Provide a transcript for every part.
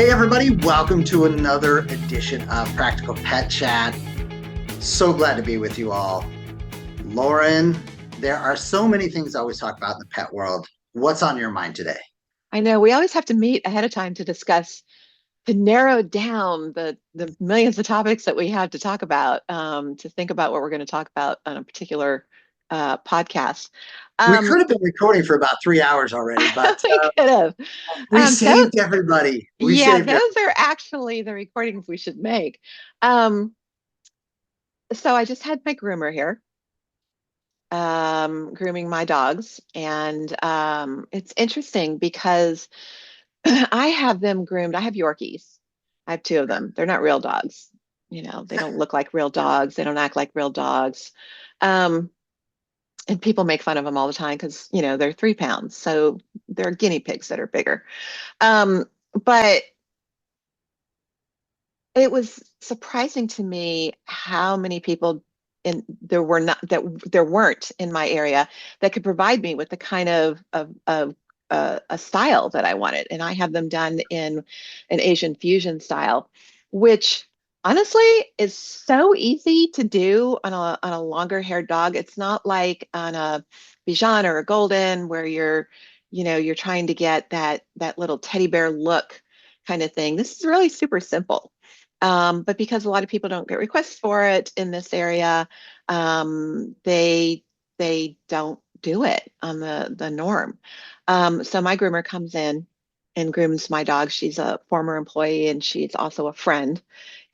Hey, everybody, welcome to another edition of Practical Pet Chat. So glad to be with you all. Lorin, there are so many things I always talk about in the pet world. What's on your mind today? I know we always have to meet ahead of time to discuss, to narrow down the millions of topics that we have to talk about, to think about what we're going to talk about on a particular podcast. We Um, could have been recording for about 3 hours already, but we could have. we Those, saved everybody. We yeah, saved those everybody. are actually the recordings we should make. Um, so I just had my groomer here, grooming my dogs, and it's interesting because I have them groomed. I have Yorkies. I have two of them. They're not real dogs. They don't look like real dogs. They don't act like real dogs. Um, and people make fun of them all the time because, they're 3 pounds. So they're guinea pigs that are bigger. But it was surprising to me how many people there weren't in my area that could provide me with the kind of a style that I wanted. And I have them done in an Asian fusion style, which honestly is so easy to do on a longer haired dog. It's not like on a Bichon or a Golden where you're trying to get that little teddy bear look kind of thing. This is really super simple. But because a lot of people don't get requests for it in this area, they don't do it on the norm. So my groomer comes in and grooms my dog. She's a former employee and she's also a friend,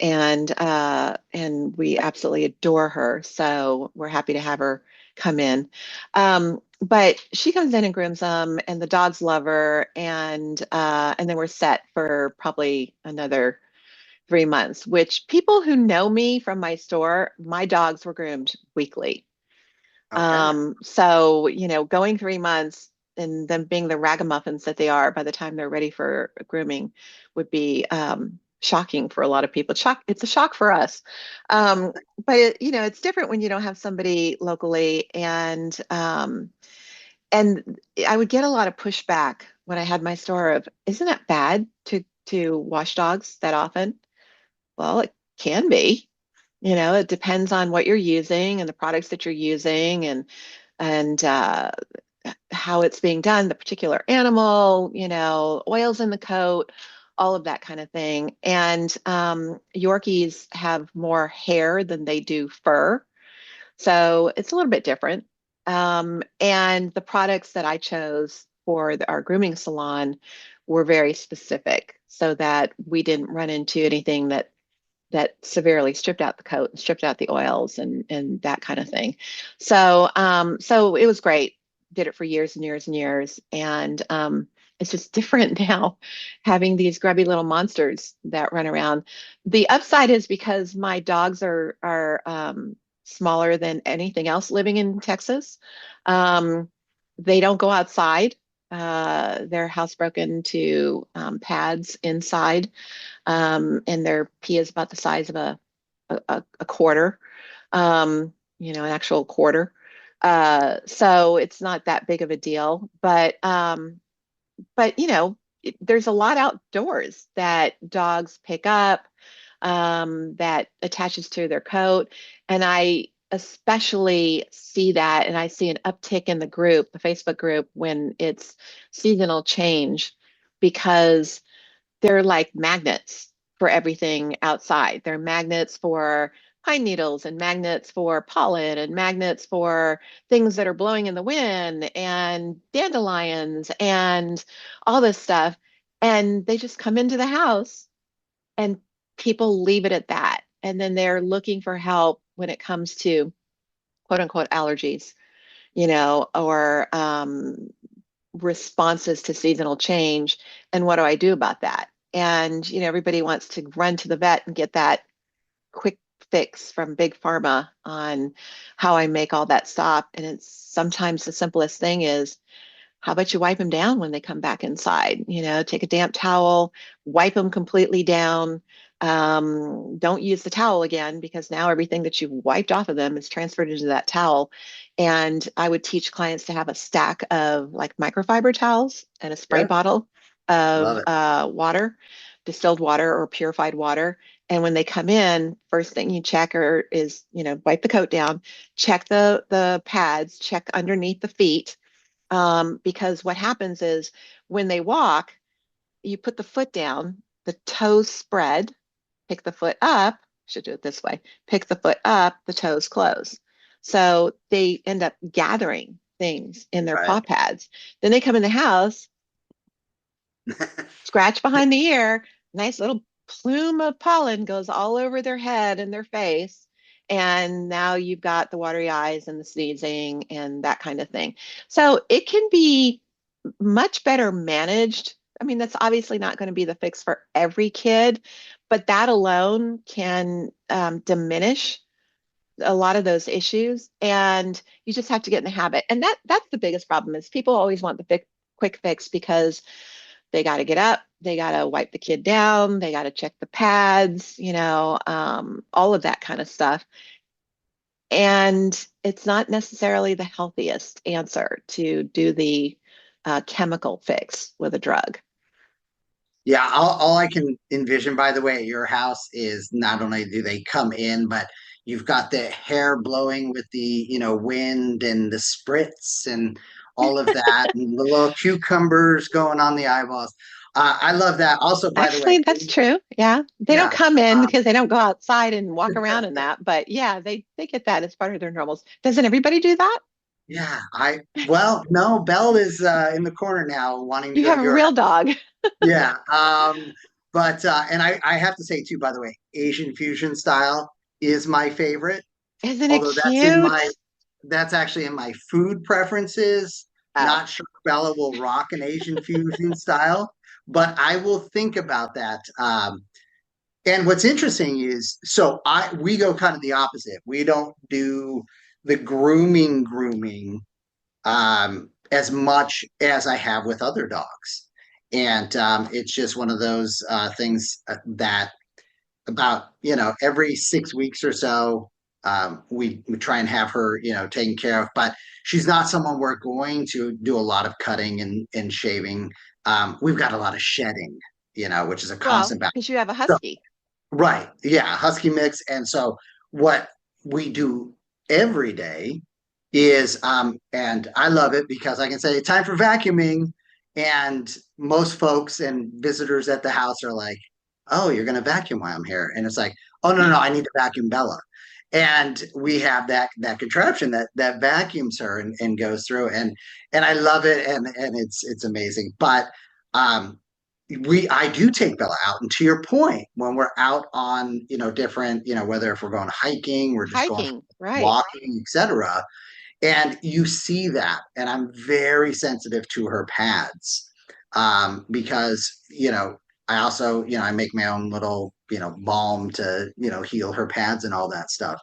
and we absolutely adore her. So we're happy to have her come in. But she comes in and grooms them, and the dogs love her, and then we're set for probably another 3 months, which people who know me from my store, my dogs were groomed weekly. Okay. So, going 3 months and them being the ragamuffins that they are by the time they're ready for grooming would be shocking for a lot of people. It's a shock for us. Um, but it's different when you don't have somebody locally, and I would get a lot of pushback when I had my store of, isn't it bad to wash dogs that often? Well, it can be. It depends on what you're using and the products that you're using and how it's being done, the particular animal, oils in the coat, all of that kind of thing. And Yorkies have more hair than they do fur. So it's a little bit different. And the products that I chose for our grooming salon were very specific so that we didn't run into anything that severely stripped out the coat and stripped out the oils and that kind of thing. So it was great. Did it for years and years and years, and it's just different now, having these grubby little monsters that run around. The upside is because my dogs are smaller than anything else living in Texas. Um, they don't go outside. They're housebroken to pads inside, and their pee is about the size of a quarter, an actual quarter. So it's not that big of a deal, but there's a lot outdoors that dogs pick up, that attaches to their coat, and I especially see that, and I see an uptick in the Facebook group, when it's seasonal change, because they're like magnets for everything outside. They're magnets for pine needles and magnets for pollen and magnets for things that are blowing in the wind and dandelions and all this stuff. And they just come into the house and people leave it at that. And then they're looking for help when it comes to quote unquote allergies, or responses to seasonal change. And what do I do about that? And everybody wants to run to the vet and get that quick fix from big pharma on how I make all that stop. And it's sometimes the simplest thing is, how about you wipe them down when they come back inside? Take a damp towel, wipe them completely down. Don't use the towel again, because now everything that you've wiped off of them is transferred into that towel. And I would teach clients to have a stack of like microfiber towels and a spray Yeah, bottle love of it. water, distilled water or purified water. And when they come in, first thing you check is, wipe the coat down, check the pads, check underneath the feet. Because what happens is when they walk, you put the foot down, the toes spread, pick the foot up, should do it this way, pick the foot up, the toes close. So they end up gathering things in their Right. paw pads. Then they come in the house, scratch behind the ear, nice little plume of pollen goes all over their head and their face. And now you've got the watery eyes and the sneezing and that kind of thing. So it can be much better managed. I mean, that's obviously not going to be the fix for every kid, but that alone can diminish a lot of those issues. And you just have to get in the habit. And that's the biggest problem is people always want the quick fix because they got to get up, they got to wipe the kid down, they got to check the pads, all of that kind of stuff. And it's not necessarily the healthiest answer to do the chemical fix with a drug. Yeah, all I can envision, by the way, at your house is not only do they come in, but you've got the hair blowing with the, wind and the spritz and all of that, and the little cucumbers going on the eyeballs. I love that. Also, by the way, Actually, that's true. Yeah. They don't yeah, come in um, because they don't go outside and walk around in that. But yeah, they get that as part of their normals. Doesn't everybody do that? yeah. Well, no, Belle is in the corner now, wanting to You go to have a your real dog. Yeah. But and I have to say too, by the way, Asian fusion style is my favorite. Isn't it Although cute? that's actually in my food preferences. Oh, Not sure Bella will rock an Asian fusion style, but I will think about that. And what's interesting is so I we go kind of the opposite. We don't do the grooming as much as I have with other dogs. And it's just one of those things that about, every 6 weeks or so, we try and have her, taken care of. But she's not someone we're going to do a lot of cutting and shaving. We've got a lot of shedding, which is a well, constant battle. because you have a So, husky. right. Yeah. Husky mix. And so what we do every day is and I love it because I can say time for vacuuming and most folks and visitors at the house are like, "Oh, you're going to vacuum while I'm here." And it's like, "Oh no, I need to vacuum Bella." And we have that contraption that vacuums her and goes through and I love it and it's amazing. But um I do take Bella out, and to your point, when we're out on different whether if we're going hiking, we're just going for Hiking, right. walking, etc. And you see that, and I'm very sensitive to her pads because I also I make my own little balm to heal her pads and all that stuff.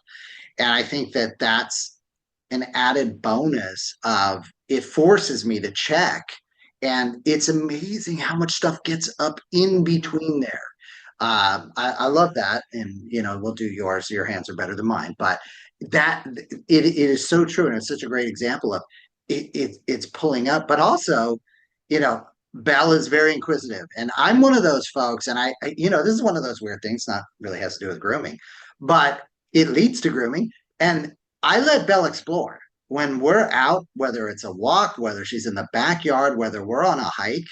And I think that that's an added bonus of it forces me to check. And it's amazing how much stuff gets up in between there. I love that. And, we'll do yours. Your hands are better than mine. But it is so true. And it's such a great example of it's pulling up. But also, you know, Belle is very inquisitive. And I'm one of those folks. And this is one of those weird things, not really has to do with grooming, but it leads to grooming. And I let Belle explore when we're out, whether it's a walk, whether she's in the backyard, whether we're on a hike.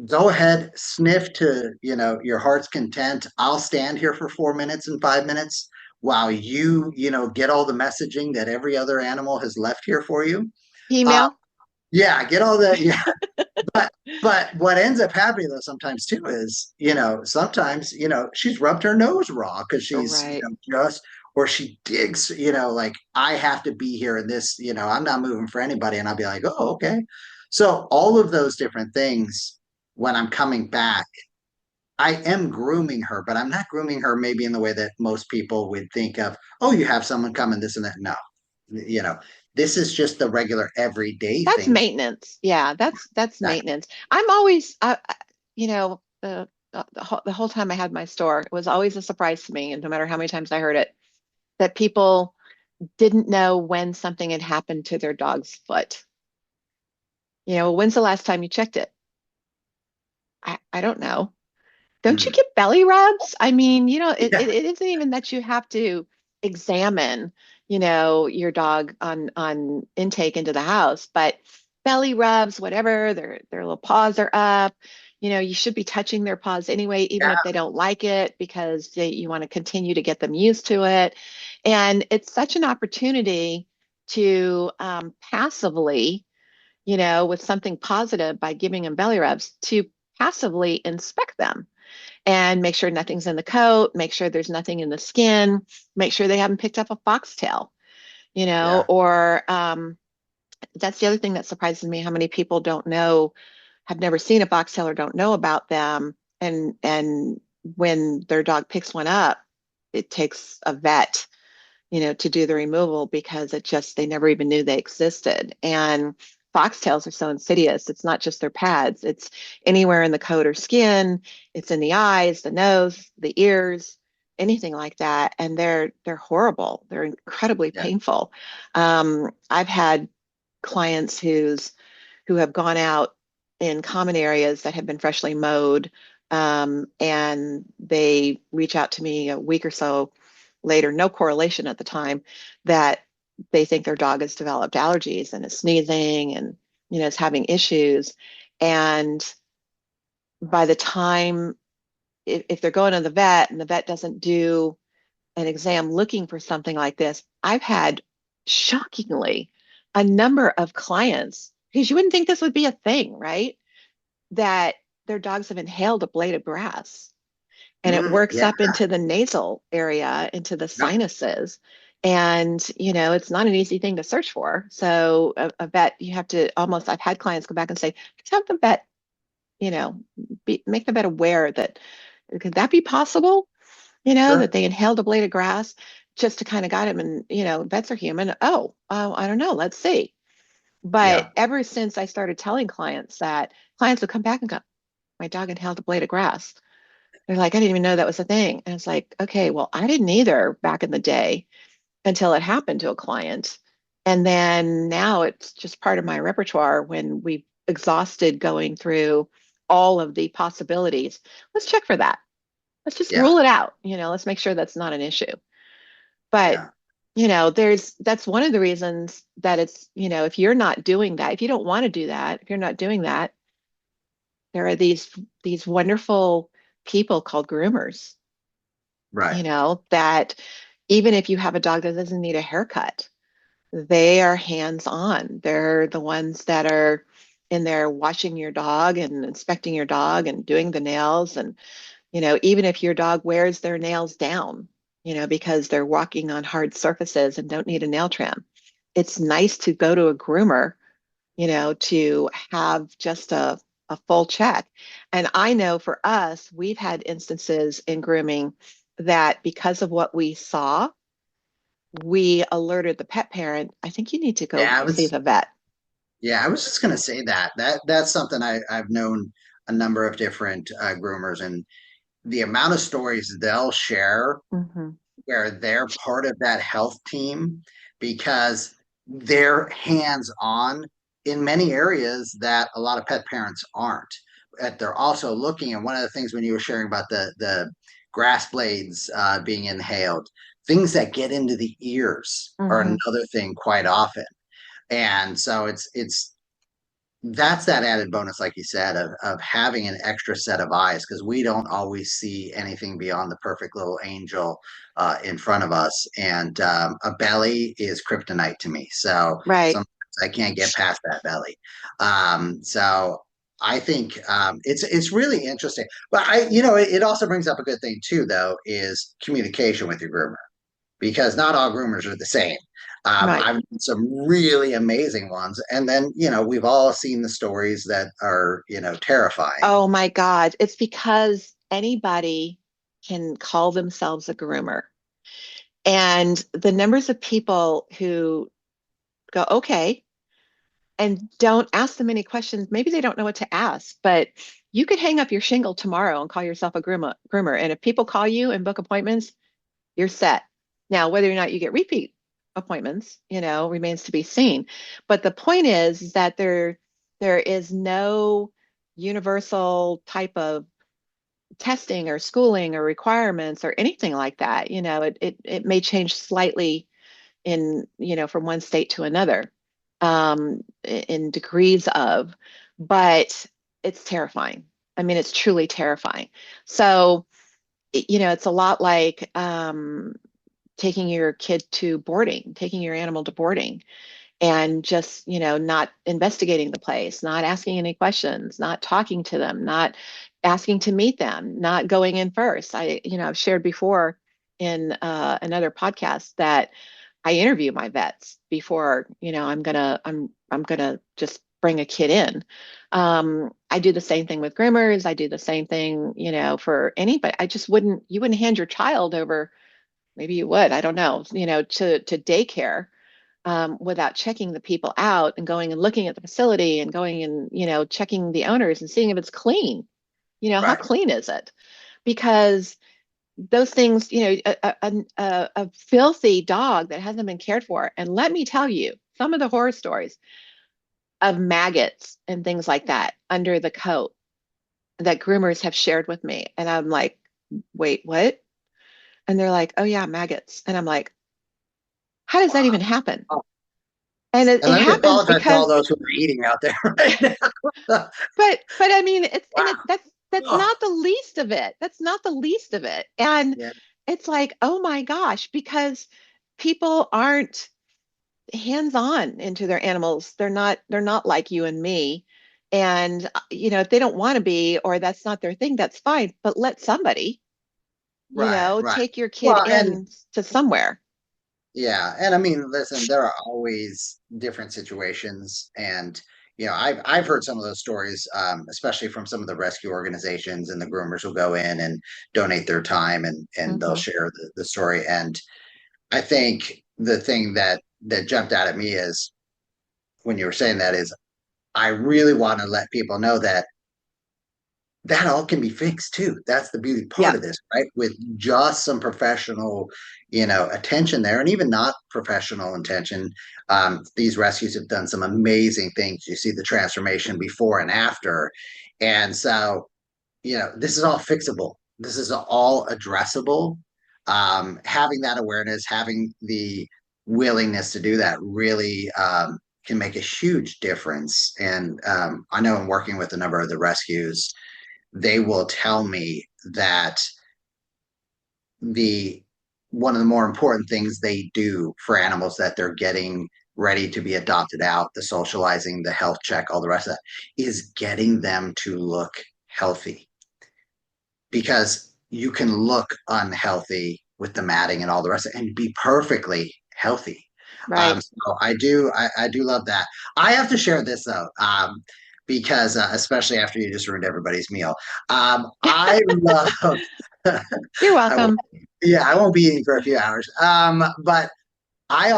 Go ahead, sniff to your heart's content. I'll stand here for 4 minutes and 5 minutes while you get all the messaging that every other animal has left here for you. Uh, Email, yeah, get all that. Yeah, but what ends up happening though sometimes too is sometimes she's rubbed her nose raw because she's right. just or she digs like I have to be here in this I'm not moving for anybody and I'll be like, oh, okay. So all of those different things when I'm coming back, I am grooming her, but I'm not grooming her maybe in the way that most people would think of, oh, you have someone come and this and that. No, you know this is just the regular everyday That's thing. maintenance. Yeah, that's That maintenance. I'm always, the whole time I had my store, it was always a surprise to me, and no matter how many times I heard it, that people didn't know when something had happened to their dog's foot. When's the last time you checked it? I don't know. Don't you Mm. get belly rubs? I mean, Yeah. it isn't even that you have to examine, your dog on intake into the house, but belly rubs, whatever, their little paws are up. You should be touching their paws anyway, even if Yeah. they don't like it, because you want to continue to get them used to it. And it's such an opportunity to passively, with something positive by giving them belly rubs, to passively inspect them and make sure nothing's in the coat, make sure there's nothing in the skin, make sure they haven't picked up a foxtail, Yeah. or that's the other thing that surprises me, how many people don't know, have never seen a foxtail or don't know about them. And when their dog picks one up, it takes a vet, to do the removal because they never even knew they existed. And foxtails are so insidious. It's not just their pads, it's anywhere in the coat or skin, it's in the eyes, the nose, the ears, anything like that. And they're horrible. They're incredibly Yeah. painful. I've had clients who have gone out in common areas that have been freshly mowed, and they reach out to me a week or so later, no correlation at the time, that they think their dog has developed allergies and is sneezing and is having issues. And by the time, if they're going to the vet and the vet doesn't do an exam looking for something like this, I've had shockingly a number of clients, because you wouldn't think this would be a thing, right? That their dogs have inhaled a blade of grass and it Mm. works Yeah. up into the nasal area, into the Yep. sinuses. And, it's not an easy thing to search for. So a vet, you have to almost, I've had clients go back and say, just have the vet, you know, make the vet aware that, could that be possible? That Sure. they inhaled a blade of grass just to kind of guide him. And, vets are human. Oh, I don't know. Let's see. But Yeah. ever since I started telling clients that, clients would come back and go, my dog inhaled a blade of grass. They're like, I didn't even know that was a thing. And it's like, okay, well, I didn't either back in the day until it happened to a client. And then now it's just part of my repertoire when we've exhausted going through all of the possibilities. Let's check for that. Let's just Yeah. rule it out. Let's make sure that's not an issue. But, Yeah. that's one of the reasons that it's, if you're not doing that, if you don't want to do that, if you're not doing that, there are these wonderful people called groomers, Right. that even if you have a dog that doesn't need a haircut, they are hands on. They're the ones that are in there watching your dog and inspecting your dog and doing the nails. And, even if your dog wears their nails down, because they're walking on hard surfaces and don't need a nail trim, it's nice to go to a groomer, to have just a full check. And I know for us, we've had instances in grooming that because of what we saw, we alerted the pet parent, I think you need to go Yeah. I see was. the vet. Yeah. I was just gonna say that's something I've known a number of different groomers, and the amount of stories they'll share Hmm. where they're part of that health team because they're hands on in many areas that a lot of pet parents aren't. But they're also looking, and one of the things when you were sharing about the grass blades being inhaled, things that get into the ears are Hmm. another thing quite often. And so it's that's that added bonus, like you said, of having an extra set of eyes because we don't always see anything beyond the perfect little angel in front of us. And a belly is kryptonite to me. So Right. sometimes I can't get past that belly. So I think it's really interesting. But it also brings up a good thing too, though, is communication with your groomer because not all groomers are the same. Right. I've done some really amazing ones, and then we've all seen the stories that are terrifying. Oh my God. It's because anybody can call themselves a groomer. And the numbers of people who go, okay, and don't ask them any questions. Maybe they don't know what to ask, but you could hang up your shingle tomorrow and call yourself a groomer. And if people call you and book appointments, you're set. Now, whether or not you get repeat appointments, remains to be seen. But the point is that there is no universal type of testing or schooling or requirements or anything like that. It may change slightly in, from one state to another, in degrees of, but it's terrifying. I mean, it's truly terrifying. So, it's a lot like taking your kid to boarding, taking your animal to boarding, and just, not investigating the place, not asking any questions, not talking to them, not asking to meet them, not going in first. I've shared before in another podcast that I interview my vets before, I'm gonna just bring a kid in. I do the same thing with groomers. I do the same thing, for anybody. You wouldn't hand your child over, maybe you would, I don't know, to daycare, without checking the people out and going and looking at the facility and going and, checking the owners and seeing if it's clean. How Right. clean is it? Because those things, a filthy dog that hasn't been cared for. And let me tell you, some of the horror stories of maggots and things like that under the coat that groomers have shared with me. And I'm like, wait, what? And they're like, oh, yeah, maggots. And I'm like, how does that Wow. even happen? And it And let me happens apologize to all because, those who are eating out there right now. but I mean, Wow. that's Oh, not the least of it. That's not the least of it. And yeah. it's like, oh my gosh, because people aren't hands-on into their animals. They're not like you and me. And if they don't want to be, or that's not their thing, that's fine. But let somebody, Right, right. take your kid Well, and in to somewhere. yeah, and I mean, listen, there are always different situations, and I've heard some of those stories, especially from some of the rescue organizations, and the groomers will go in and donate their time, and they'll Hmm. share the story. And I think the thing that jumped out at me is when you were saying that is I really want to let people know that that all can be fixed too. That's the beauty part Yeah, of this, right? With just some professional, attention there, and even not professional attention. These rescues have done some amazing things. You see the transformation before and after, and so this is all fixable. This is all addressable. Having that awareness, having the willingness to do that, really can make a huge difference. And I know in working with a number of the rescues they will tell me that the one of the more important things they do for animals that they're getting ready to be adopted out, the socializing, the health check, all the rest of that, is getting them to look healthy because you can look unhealthy with the matting and all the rest of it and be perfectly healthy. right. So I do love that. I have to share this though, because especially after you just ruined everybody's meal, I love. You're I won't, welcome. yeah, I won't be eating for a few hours. But I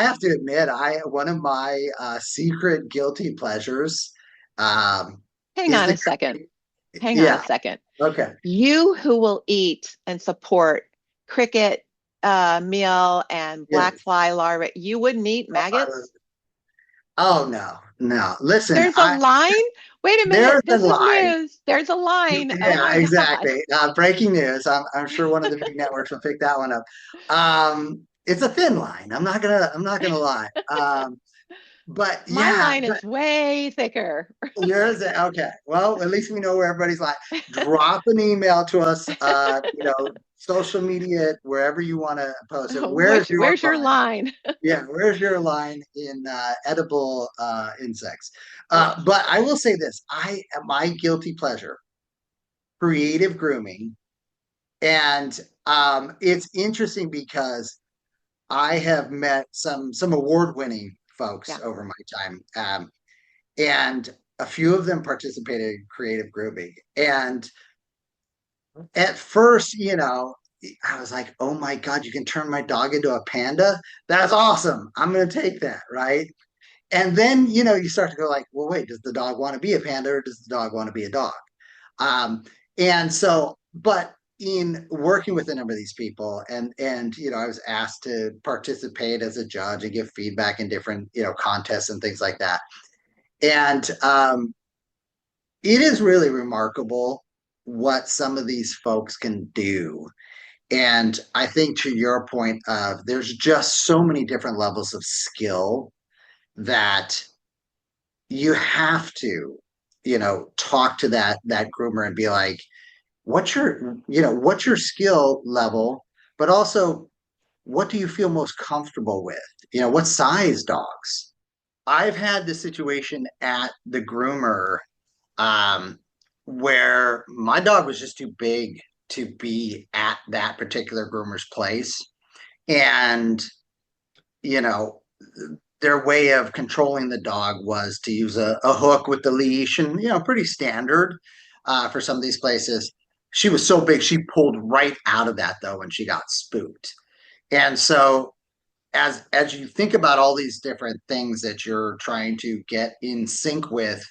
have to admit, I one of my secret guilty pleasures um, Hang is on a the second. Hang on a yeah. second. Okay. You who will eat and support cricket meal and black Yes. fly larvae, you wouldn't eat Uh, maggots? oh no, no. Listen, There's a I line. Wait a minute. there's a This is line. news. There's a line. Oh Yeah, my God. exactly. Breaking news. I'm sure one of the big networks will pick that one up. It's a thin line. I'm not gonna lie. But My yeah, line is way thicker. yours, okay. Well, at least we know where everybody's like. Drop an email to us, social media, wherever you want to post it. Where's your Where's your line? line? Yeah, where's your line in edible insects? But I will say this: I my guilty pleasure, creative grooming, and it's interesting because I have met some award-winning folks Yeah. over my time. And a few of them participated in creative grooming. And at first, I was like, oh my God, you can turn my dog into a panda? That's awesome. I'm going to take that. Right. And then, you start to go like, well, wait, does the dog want to be a panda or does the dog want to be a dog? Um, and so, but in working with a number of these people and I was asked to participate as a judge and give feedback in different contests and things like that, and it is really remarkable. what some of these folks can do. And I think to your point of there's just so many different levels of skill that you have to, talk to that groomer and be like, what's your skill level, but also what do you feel most comfortable with? What size dogs? I've had the situation at the groomer um, where my dog was just too big to be at that particular groomer's place. And, you know, their way of controlling the dog was to use a hook with the leash and, pretty standard for some of these places. She was so big, she pulled right out of that though when she got spooked. And so as you think about all these different things that you're trying to get in sync with,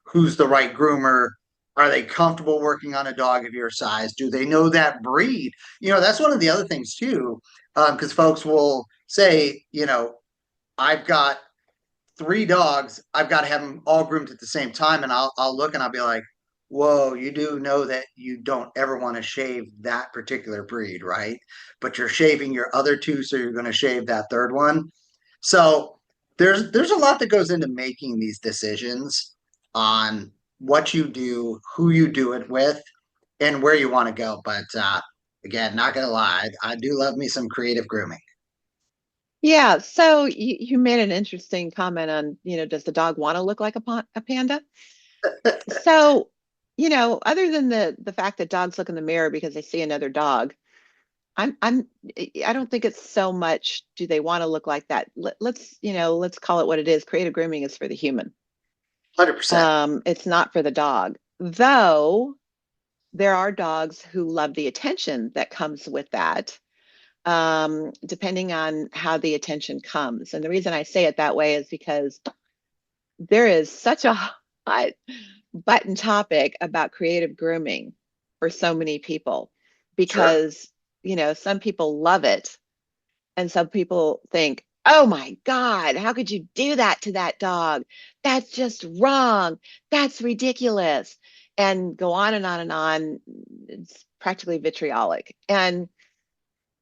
who's the right groomer? Are they comfortable working on a dog of your size? Do they know that breed? That's one of the other things too, because folks will say, I've got three dogs. I've got to have them all groomed at the same time, and I'll look and I'll be like, whoa, you do know that you don't ever want to shave that particular breed, right? But you're shaving your other two, so you're going to shave that third one. So there's a lot that goes into making these decisions on what you do, who you do it with, and where you want to go. But again, not gonna lie, I do love me some creative grooming. Yeah, so you made an interesting comment on, does the dog want to look like a panda? So, other than the fact that dogs look in the mirror because they see another dog, I'm I don't think it's so much do they want to look like that. Let's call it what it is. Creative grooming is for the human. 100%. It's not for the dog. Though there are dogs who love the attention that comes with that, depending on how the attention comes. And the reason I say it that way is because there is such a hot button topic about creative grooming for so many people Sure. because, some people love it and some people think, oh my God, how could you do that to that dog? That's just wrong. That's ridiculous. And go on and on and on. It's practically vitriolic. And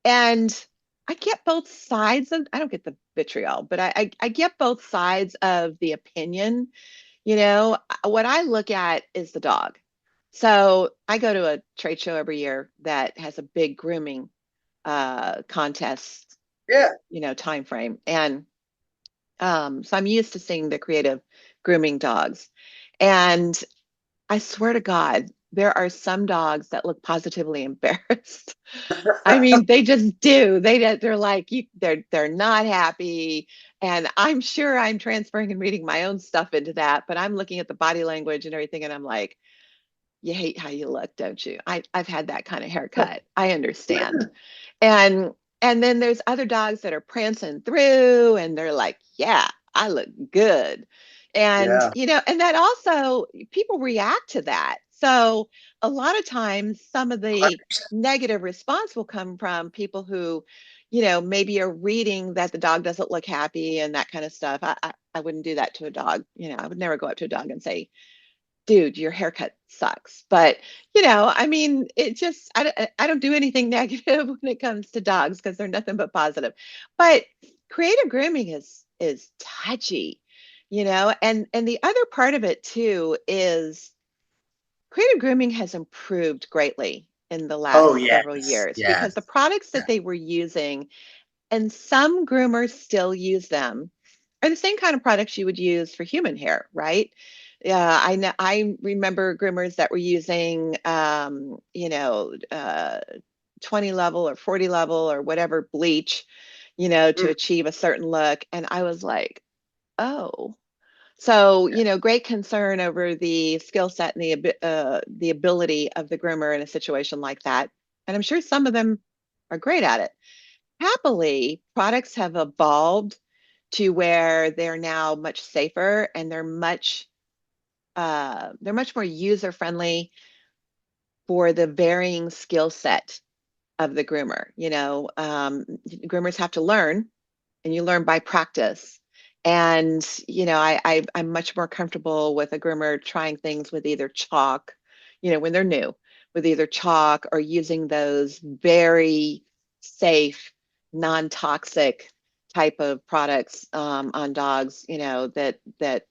I get both sides of, I don't get the vitriol, but I get both sides of the opinion. What I look at is the dog. So I go to a trade show every year that has a big grooming contest, Yeah. time frame. And so I'm used to seeing the creative grooming dogs. And I swear to God, there are some dogs that look positively embarrassed. I mean, they just do. They're like they're not happy, and I'm sure I'm transferring and reading my own stuff into that. But I'm looking at the body language and everything, and I'm like, you hate how you look, don't you? I've had that kind of haircut. I understand. And and then there's other dogs that are prancing through, and they're like, yeah, I look good. And Yeah. and that also people react to that. So a lot of times some of the 100%. negative response will come from people who, maybe are reading that the dog doesn't look happy and that kind of stuff. I wouldn't do that to a dog. I would never go up to a dog and say, dude, your haircut sucks. But, I mean, I don't do anything negative when it comes to dogs because they're nothing but positive. But creative grooming is touchy, and the other part of it too is creative grooming has improved greatly in the Oh last several yes. years Yes. because the products Yeah. that they were using, and some groomers still use them, are the same kind of products you would use for human hair, right? Yeah, I know. I remember groomers that were using, 20 level or 40 level or whatever bleach, to Mm. achieve a certain look. And I was like, oh, so, great concern over the skill set and the ability of the groomer in a situation like that. And I'm sure some of them are great at it. Happily, products have evolved to where they're now much safer and they're much more user friendly for the varying skill set of the groomer. Groomers have to learn, and you learn by practice. And I'm much more comfortable with a groomer trying things with either chalk, when they're new, with either chalk or using those very safe, non-toxic type of products on dogs, that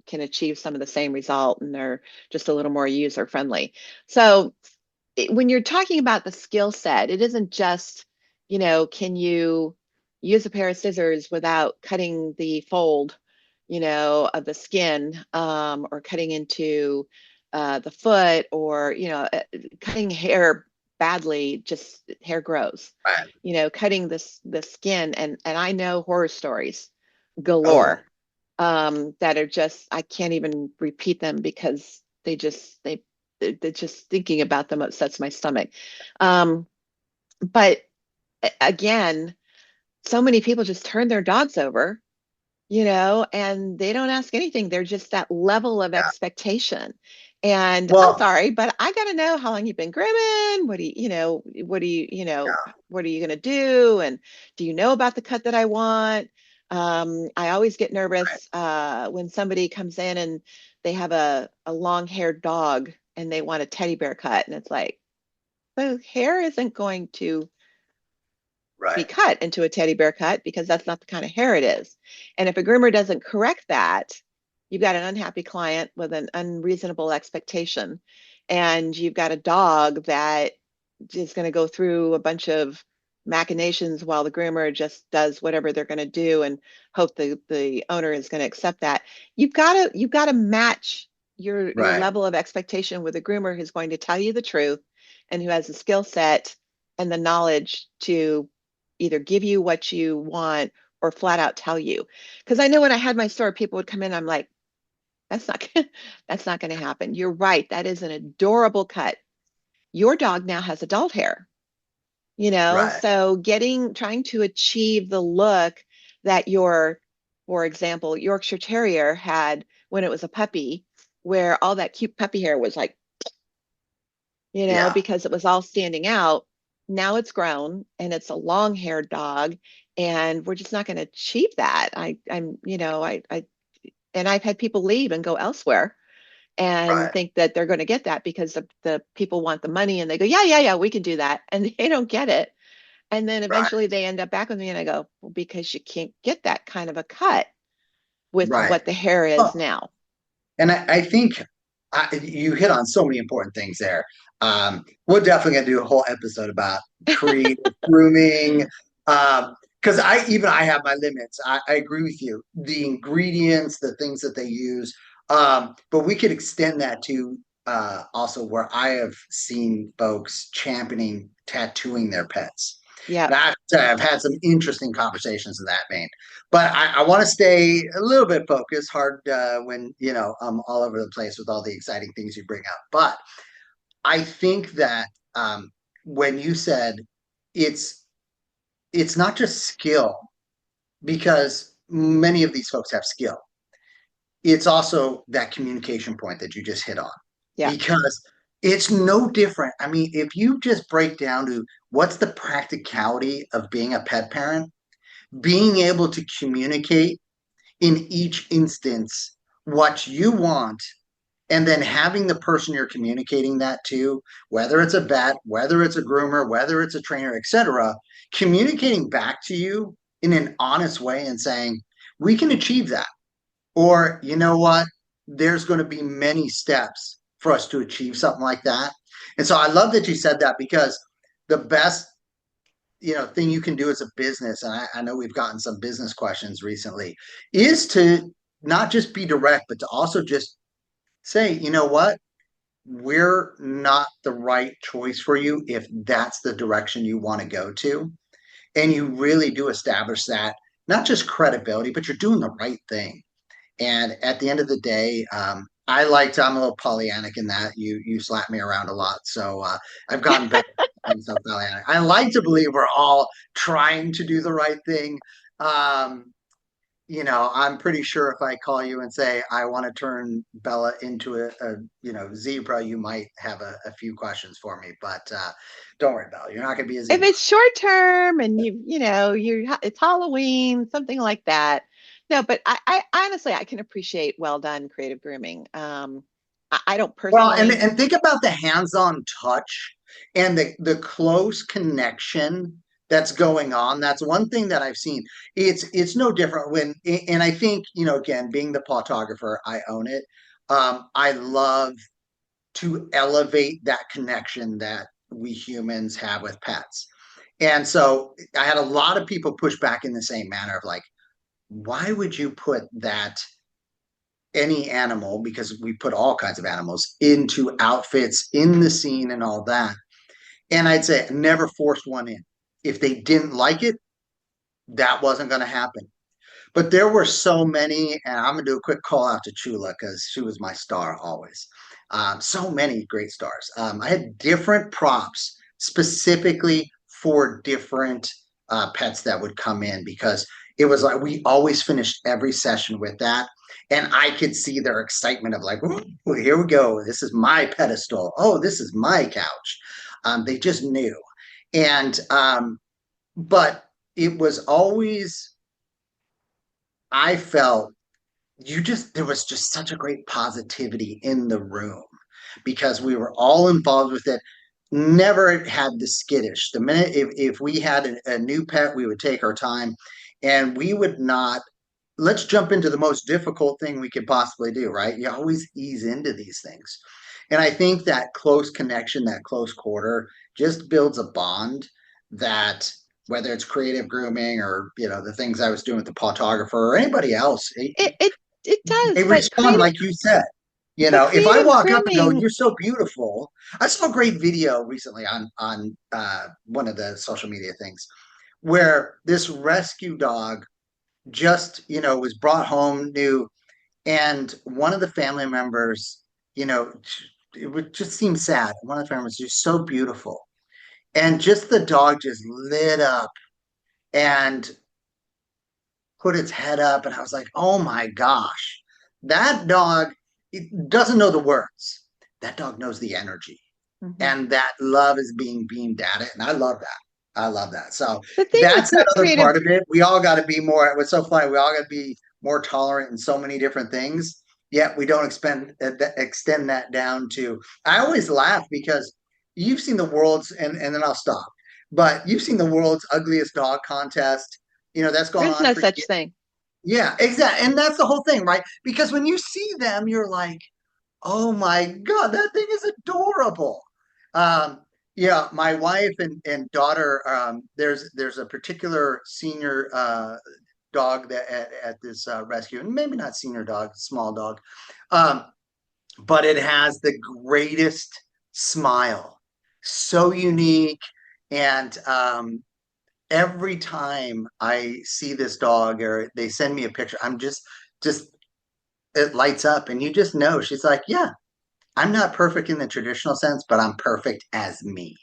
can achieve some of the same result, and they're just a little more user friendly. So when you're talking about the skill set, it isn't just, can you use a pair of scissors without cutting the fold, of the skin, or cutting into the foot, or, cutting hair badly, just hair grows, Right. cutting the skin. And I know horror stories Oh, galore, that are just, I can't even repeat them because they're just thinking about them upsets my stomach. Um, but again, so many people just turn their dogs over, and they don't ask anything. They're just that level of yeah. expectation. And I'm Well, sorry, but I got to know how long you've been grooming. yeah, What are you going to do? And do you know about the cut that I want? I always get right, nervous when somebody comes in and they have a long-haired dog and they want a teddy bear cut. And it's like, the hair isn't going to be right, cut into a teddy bear cut because that's not the kind of hair it is. And if a groomer doesn't correct that, you've got an unhappy client with an unreasonable expectation. And you've got a dog that is going to go through a bunch of machinations while the groomer just does whatever they're going to do and hope the owner is going to accept that. You've got to match your right, level of expectation with a groomer who's going to tell you the truth and who has the skill set and the knowledge to either give you what you want or flat out tell you. Because I know when I had my store, people would come in, I'm like, that's not that's not going to happen. You're right. That is an adorable cut. Your dog now has adult hair, right. so trying to achieve the look that for example, Yorkshire Terrier had when it was a puppy, where all that cute puppy hair was like, Yeah, because it was all standing out. Now it's grown and it's a long-haired dog, and we're just not going to achieve that. And I've had people leave and go elsewhere and right, think that they're going to get that because the people want the money, and they go, yeah, yeah, yeah, we can do that, and they don't get it. And then right, eventually they end up back with me, and I go, well, because you can't get that kind of a cut with right. what the hair is Well, now. and I think you hit on so many important things there. We're definitely going to do a whole episode about creative grooming. Because I have my limits. I agree with you. The ingredients, the things that they use, but we could extend that to also where I have seen folks championing tattooing their pets. Yeah. And I've had some interesting conversations in that vein. But I want to stay a little bit focused. Hard when I'm all over the place with all the exciting things you bring up. But I think that when you said it's it's not just skill because many of these folks have skill. It's also that communication point that you just hit on Yeah. because it's no different. I mean, if you just break down to what's the practicality of being a pet parent, being able to communicate in each instance what you want and then having the person you're communicating that to, whether it's a vet, whether it's a groomer, whether it's a trainer, etc., communicating back to you in an honest way and saying we can achieve that, or you know what, there's going to be many steps for us to achieve something like that. And so I love that you said that because the best thing you can do as a business, and I know we've gotten some business questions recently, is to not just be direct but to also just say, you know what, we're not the right choice for you if that's the direction you want to go to. And you really do establish that, not just credibility, but you're doing the right thing. And at the end of the day, I'm a little Pollyannic in that you slap me around a lot. So I've gotten better at being so Pollyannic. I like to believe we're all trying to do the right thing. Um, I'm pretty sure if I call you and say I want to turn Bella into a zebra, you might have a few questions for me. But don't worry, Bella, you're not going to be a If zebra. it's short term and it's Halloween, something like that. No, but I honestly, I can appreciate well done creative grooming. I don't Well, personally. and think about the hands-on touch and the close connection that's going on. That's one thing that I've seen. It's no different when, and I think, again, being the photographer, I own it. I love to elevate that connection that we humans have with pets. And so I had a lot of people push back in the same manner of like, why would you put that any animal, because we put all kinds of animals into outfits in the scene and all that. And I'd say never force one in. If they didn't like it, that wasn't going to happen. But there were so many, and I'm gonna do a quick call out to Chula because she was my star always. So many great stars. I had different props specifically for different pets that would come in because it was like we always finished every session with that. And I could see their excitement of like, "Ooh, here we go. This is my pedestal. Oh, this is my couch." They just knew. And, but it was always, I felt there was just such a great positivity in the room because we were all involved with it. Never had the skittish. The minute if we had a new pet, we would take our time and we would not, let's jump into the most difficult thing we could possibly do, right? You always ease into these things. And I think that close connection, that close quarter just builds a bond that, whether it's creative grooming or, the things I was doing with the photographer or anybody else, It they does, respond like you said. but If I creative walk up and go, grooming. "You're so beautiful," I saw a great video recently on one of the social media things where this rescue dog just was brought home new, and one of the family members, you know, it would just seem sad. One of the family members was just so beautiful, and just the dog just lit up and put its head up, and I was like, oh my gosh, that dog, it doesn't know the words. That dog knows the energy, Mhm. and that love is being beamed at it, and I love that. I love that. So The thing that's that with other creative, part of it. We all got to be more. What's so funny? We all got to be more tolerant in so many different things. Yet we don't extend that down to. I always laugh because you've seen the world's, and then I'll stop. But you've seen the world's ugliest dog contest. That's gone there's on no for such years. thing. Yeah, exactly. And that's the whole thing, right? Because when you see them, you're like, oh my God, that thing is adorable. Um, yeah, my wife and daughter, there's a particular senior dog that at this rescue, and maybe not senior dog, small dog, um, but it has the greatest smile, so unique. And every time I see this dog or they send me a picture, I'm just it lights up, and you just know she's like, yeah, I'm not perfect in the traditional sense, but I'm perfect as me.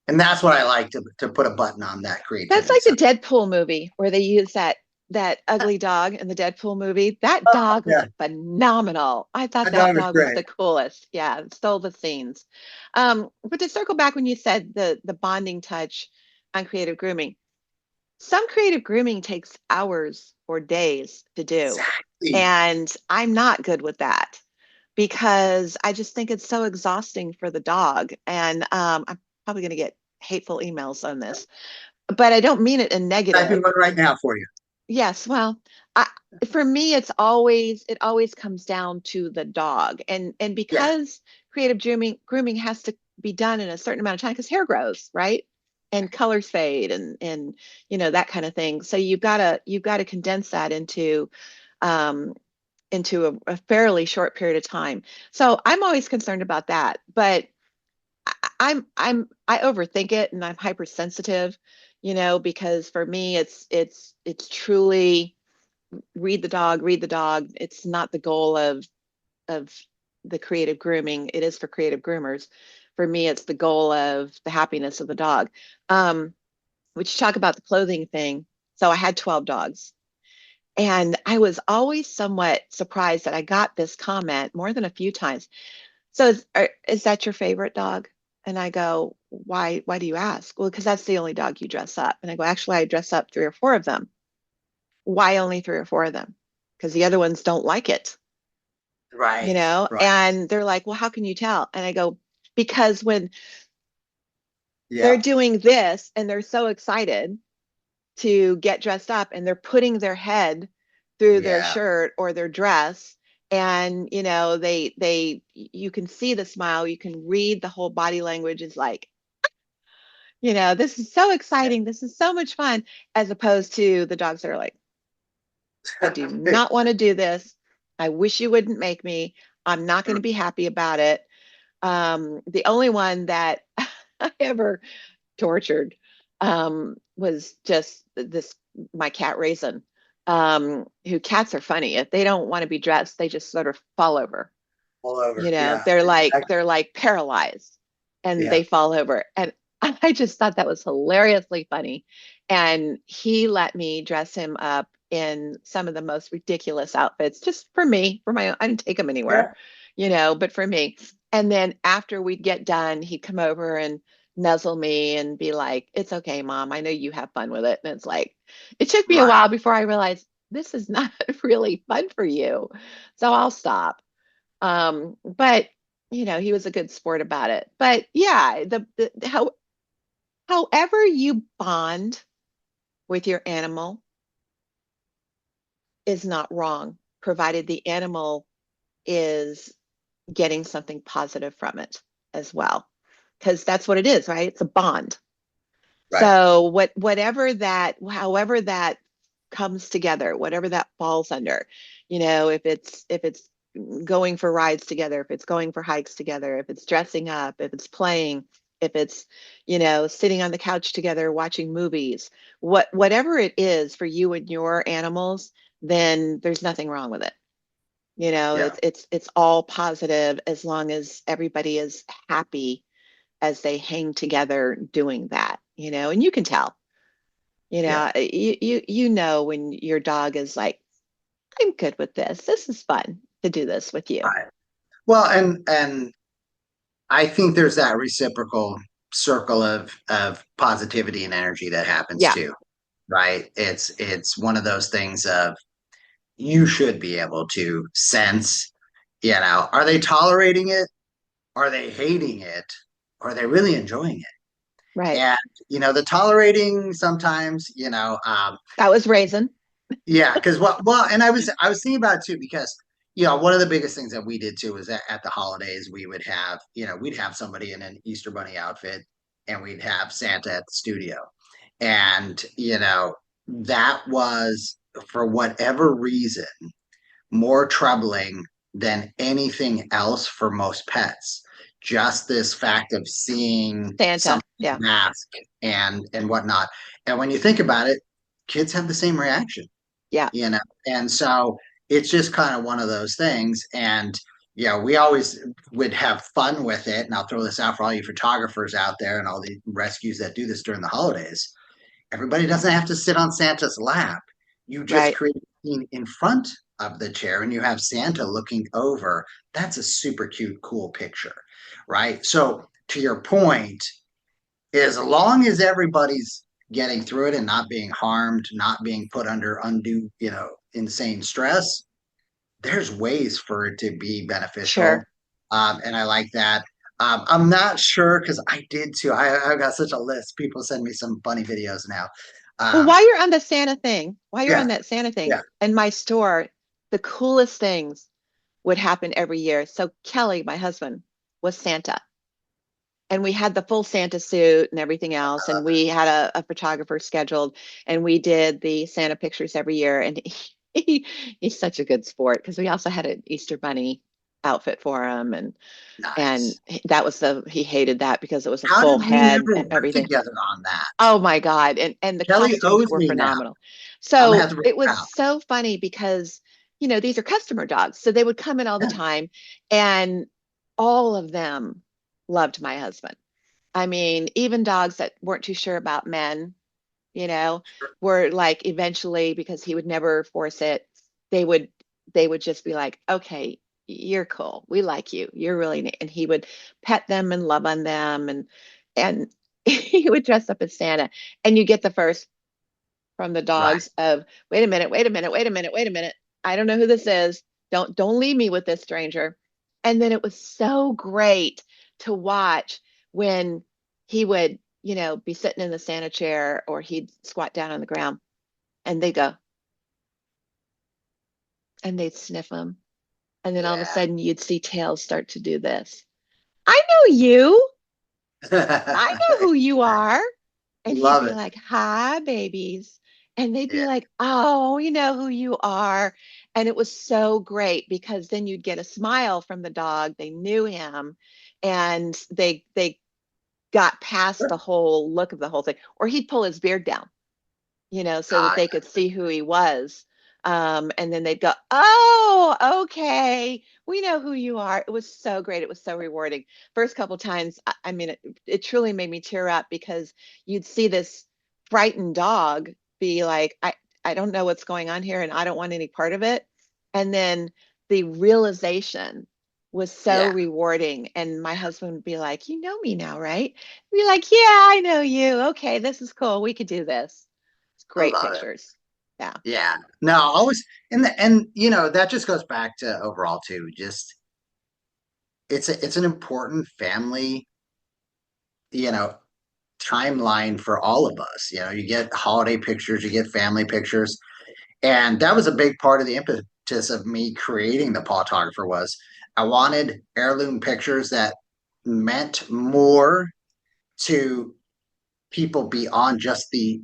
And that's what I like to put a button on that That's creativity. like the So Deadpool movie where they use that ugly dog in the Deadpool movie. That dog was yeah, phenomenal. I thought that that dog is dog was great. the coolest. Yeah, it stole the scenes. But to circle back when you said the bonding touch on creative grooming, some creative grooming takes hours or days to do. Exactly. And I'm not good with that because I just think it's so exhausting for the dog. And I'm probably going to get hateful emails on this, but I don't mean it in Typing negative. one right now for you. Yes, well, for me, it always comes down to the dog, and Yeah. because creative grooming has to be done in a certain amount of time because hair grows, right? And colors fade, and that kind of thing. So you've got to condense that um, into a fairly short period of time. So I'm always concerned about that, but I overthink it and I'm hypersensitive, because for me it's truly read the dog. It's not the goal of the creative grooming. It is for creative groomers. For me, it's the goal of the happiness of the dog. Um, which talk about the clothing thing. So I had 12 dogs. And I was always somewhat surprised that I got this comment more than a few times. So is that your favorite dog? And I go, why do you ask? Well, because that's the only dog you dress up. And I go, actually, I dress up three or four of them. Why only three or four of them? Because the other ones don't like it. you Right. know? Right. And they're like, well, how can you tell? And I go, because when they're Yep. doing this and they're so excited to get dressed up and they're putting their head through their Yeah. shirt or their dress, and you can see the smile, you can read the whole body language is like, this is so exciting, this is so much fun, as opposed to the dogs that are like, I do not want to do this, I wish you wouldn't make me, I'm not going to be happy about it. The only one that I ever tortured was just this my cat Raisin. Who cats are funny. If they don't want to be dressed, they just sort of fall over. All over. Yeah. They're like paralyzed and Yeah. they fall over. And I just thought that was hilariously funny. And he let me dress him up in some of the most ridiculous outfits just for me, for my own. I didn't take him anywhere, Yeah. but for me. And then after we'd get done, he'd come over and nuzzle me and be like, "It's okay, mom. I know you have fun with it." And it's like, it took me a Right. while before I realized this is not really fun for you. So I'll stop. But he was a good sport about it. But yeah, however you bond with your animal is not wrong, provided the animal is getting something positive from it as well. Because that's what it is, right? It's a bond. Right. So however that comes together, whatever that falls under, if it's going for rides together, if it's going for hikes together, if it's dressing up, if it's playing, if it's, sitting on the couch together watching movies, whatever it is for you and your animals, then there's nothing wrong with it. Yeah. It's all positive as long as everybody is happy as they hang together doing that, and you can tell, Yeah. when your dog is like, I'm good with this. This is fun to do this with you. Right. Well, and I think there's that reciprocal circle of positivity and energy that happens Yeah, too, right? It's one of those things of you should be able to sense, are they tolerating it? Are they hating it? Are they really enjoying it? right. And the tolerating sometimes, That was raisin. yeah, because and I was thinking about it too because one of the biggest things that we did too was that at the holidays we would have we'd have somebody in an Easter bunny outfit and we'd have Santa at the studio, and that was for whatever reason more troubling than anything else for most pets. Just this fact of seeing Santa. something Yeah, mask and whatnot. And when you think about it, kids have the same reaction, yeah, and so it's just kind of one of those things. And we always would have fun with it. And I'll throw this out for all you photographers out there and all the rescues that do this during the holidays. Everybody doesn't have to sit on Santa's lap. You just right. create a scene in front of the chair and you have Santa looking over. That's a super cute, cool picture, right? So, to your point, as long as everybody's getting through it and not being harmed, not being put under undue, insane stress, there's ways for it to be beneficial. Sure. And I like that. I'm not sure because I did too. I've got such a list. People send me some funny videos now. Well, Um, while you're on the Santa thing, while you're on yeah, that Santa thing, yeah, in my store, the coolest things would happen every year. So Kelly, my husband, was Santa. And we had the full Santa suit and everything else. I And love it. we had a photographer scheduled and we did the Santa pictures every year. And he's such a good sport because we also had an Easter bunny outfit for him. And Nice. that was he hated that because it was a How full did we head never and work everything. together on that? Oh my God. And the Kelly costumes owes were me now. phenomenal. I'm gonna have So to bring it her was out. so funny because, these are customer dogs. So they would come in all the Yeah, time and all of them loved my husband. I mean, even dogs that weren't too sure about men, you know, were like eventually, because he would never force it, they would they would just be like, okay, you're cool. We like you. You're really and he would pet them and love on them and he would dress up as Santa. And you get the first from the right. dogs of, wait a minute, wait a minute, wait a minute, wait a minute. I don't know who this is. don't leave me with this stranger. And then it was so great to watch when he would, be sitting in the Santa chair or he'd squat down on the ground and they go and they'd sniff him. And then all of a Yeah. sudden you'd see tails start to do this. I know you. I know who you are. And he'd Love be it. like, hi, babies. And they'd be Yeah. like, oh, you know who you are. And it was so great because then you'd get a smile from the dog. They knew him and they got past the whole look of the whole thing. Or he'd pull his beard down, so that Uh, they could see who he was. And then they'd go, oh, okay, we know who you are. It was so great. It was so rewarding. First couple times, I mean, it truly made me tear up because you'd see this frightened dog be like, I don't know what's going on here and I don't want any part of it. And then the realization was so yeah. rewarding. And my husband would be like, you know me now, right? I'd be like, yeah, I know you. Okay, this is cool. We could do this. It's I great love it. pictures. Yeah. Yeah. No, always and that just goes back to overall too. Just it's an important family, you know, timeline for all of us. You get holiday pictures, you get family pictures. And that was a big part of the impetus of me creating the Pawtographer was I wanted heirloom pictures that meant more to people beyond just the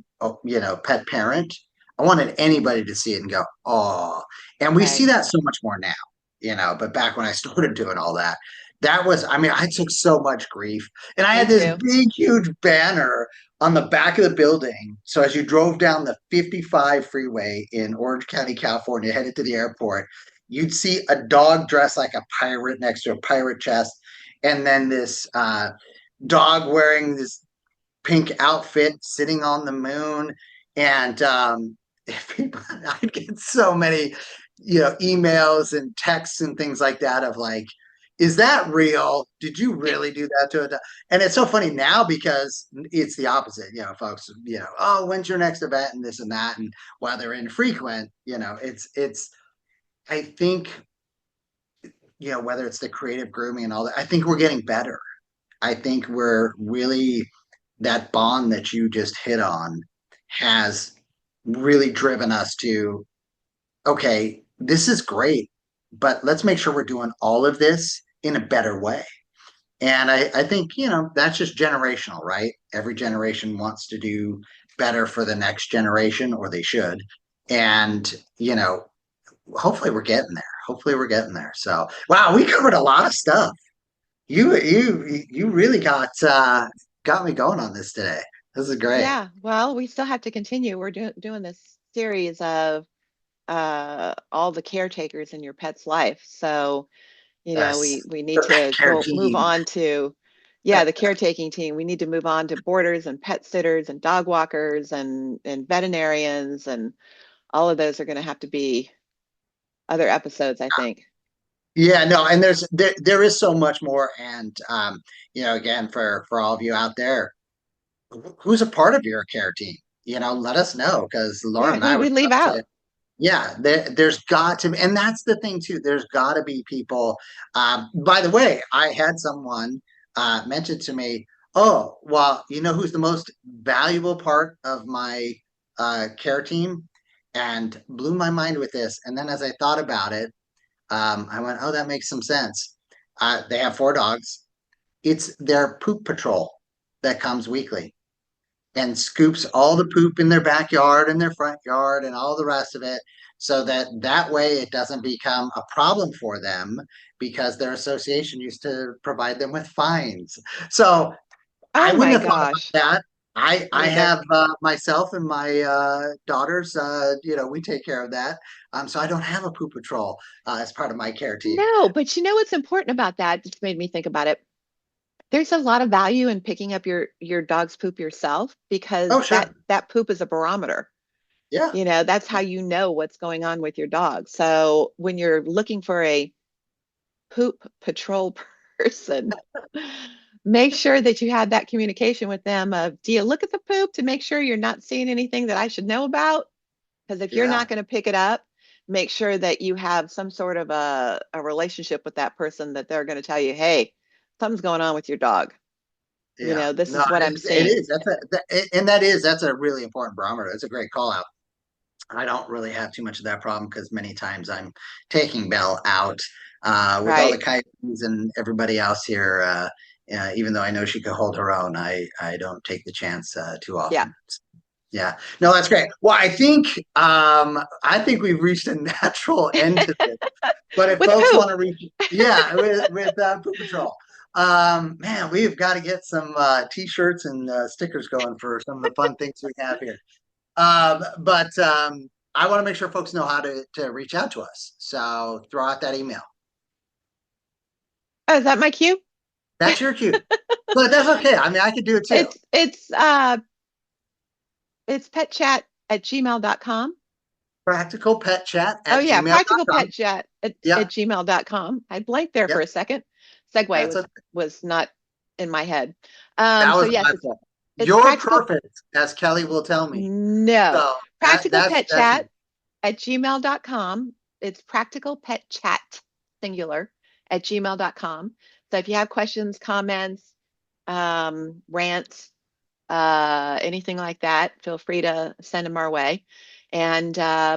pet parent. I wanted anybody to see it and go, oh. And we see Right. that so much more now, but back when I started doing all that, that was, I mean, I took so much grief. And I Me had this too. big huge banner on the back of the building, so as you drove down the 55 freeway in Orange County, California, headed to the airport, you'd see a dog dressed like a pirate next to a pirate chest, and then this dog wearing this pink outfit sitting on the moon. And people, I'd get so many, emails and texts and things like that of like, is that real? Did you really do that to it? And it's so funny now because it's the opposite, folks, oh, when's your next event and this and that. And while they're infrequent, I think, whether it's the creative grooming and all that, I think we're getting better. I think we're really that bond that you just hit on has really driven us to, okay, this is great, but let's make sure we're doing all of this in a better way. And I think, that's just generational, right? Every generation wants to do better for the next generation, or they should. And, hopefully we're getting there. Hopefully we're getting there. So, wow, we covered a lot of stuff. You really got me going on this today. This is great. Yeah. Well, we still have to continue. We're doing this series of all the caretakers in your pet's life. So, Yes, we need the pet to care go move team. on to, yeah, the caretaking team. We need to move on to boarders and pet sitters and dog walkers and veterinarians and all of those are going to have to be other episodes, I think. Yeah, no, and there is so much more. And again, for all of you out there, who's a part of your care team? Let us know because Lauren Yeah, and who I did would we leave love to. out? Yeah, there's got to, and that's the thing too. There's got to be people. By the way, I had someone mention to me, "Oh, well, you know who's the most valuable part of my care team?" And blew my mind with this. And then as I thought about it, I went, "Oh, that makes some sense." They have 4 dogs. It's their poop patrol that comes weekly and scoops all the poop in their backyard and their front yard and all the rest of it, so that way it doesn't become a problem for them because their association used to provide them with fines. So I Oh wouldn't my have thought about gosh. that. I Me either. have myself and my daughters, we take care of that. So I don't have a poop patrol as part of my care team. No, but you know what's important about that? Just made me think about it. There's a lot of value in picking up your dog's poop yourself Oh, because that sure. that poop is a barometer. Yeah. That's how you know what's going on with your dog. So when you're looking for a poop patrol person, make sure that you have that communication with them of, do you look at the poop to make sure you're not seeing anything that I should know about? Because if you're Yeah. not going to pick it up, make sure that you have some sort of a relationship with that person that they're going to tell you, hey, something's going on with your dog. Yeah. This No, is what I'm it seeing. is. That's a really important barometer. That's a great call out. I don't really have too much of that problem because many times I'm taking Belle out with all the Right. coyotes and everybody else here. Even though I know she could hold her own, I don't take the chance too Yeah. often. Yeah, no, that's great. Well, I think we've reached a natural end to this. But if With folks want poop. to reach, yeah, with Poop Patrol, man, we've got to get some t-shirts and stickers going for some of the fun things we have here. But I want to make sure folks know how to reach out to us. So throw out that email. Oh, is that my cue? That's your cue. But that's okay. I mean, I could do it too. It's petchat@gmail.com. Practical Pet Chat Oh at yeah, practical gmail.com. pet chat at Yep. gmail.com. I blanked there for Yep. a second. Segue That's a was not in my head. that So was yes, that's a it's you're practical. perfect, as Kelly will tell me. No, So practical pet that's chat at gmail.com. It's practical pet chat, singular, at gmail.com. So if you have questions, comments, rants, anything like that, feel free to send them our way. And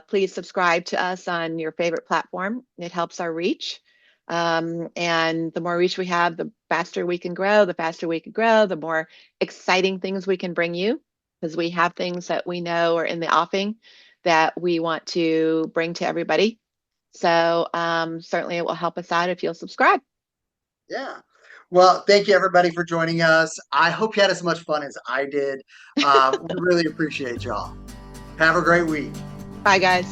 please subscribe to us on your favorite platform. It helps our reach. And the more reach we have, the faster we can grow, the more exciting things we can bring you, because we have things that we know are in the offing that we want to bring to everybody. So certainly it will help us out if you'll subscribe. Yeah. Well, thank you everybody for joining us. I hope you had as much fun as I did. We really appreciate y'all. Have a great week. Bye, guys.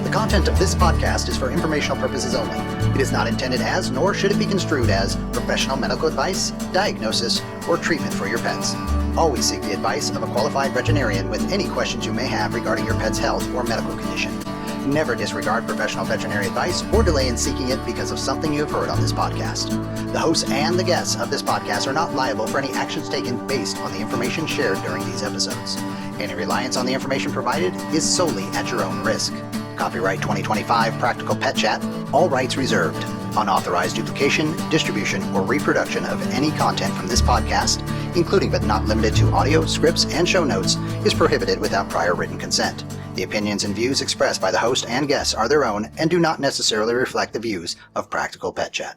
The content of this podcast is for informational purposes only. It is not intended as, nor should it be construed as, professional medical advice, diagnosis, or treatment for your pets. Always seek the advice of a qualified veterinarian with any questions you may have regarding your pet's health or medical condition. Never disregard professional veterinary advice or delay in seeking it because of something you have heard on this podcast. The hosts and the guests of this podcast are not liable for any actions taken based on the information shared during these episodes. Any reliance on the information provided is solely at your own risk. Copyright 2025 Practical Pet Chat, all rights reserved. Unauthorized duplication, distribution, or reproduction of any content from this podcast, including but not limited to audio, scripts, and show notes, is prohibited without prior written consent. The opinions and views expressed by the host and guests are their own and do not necessarily reflect the views of Practical Pet Chat.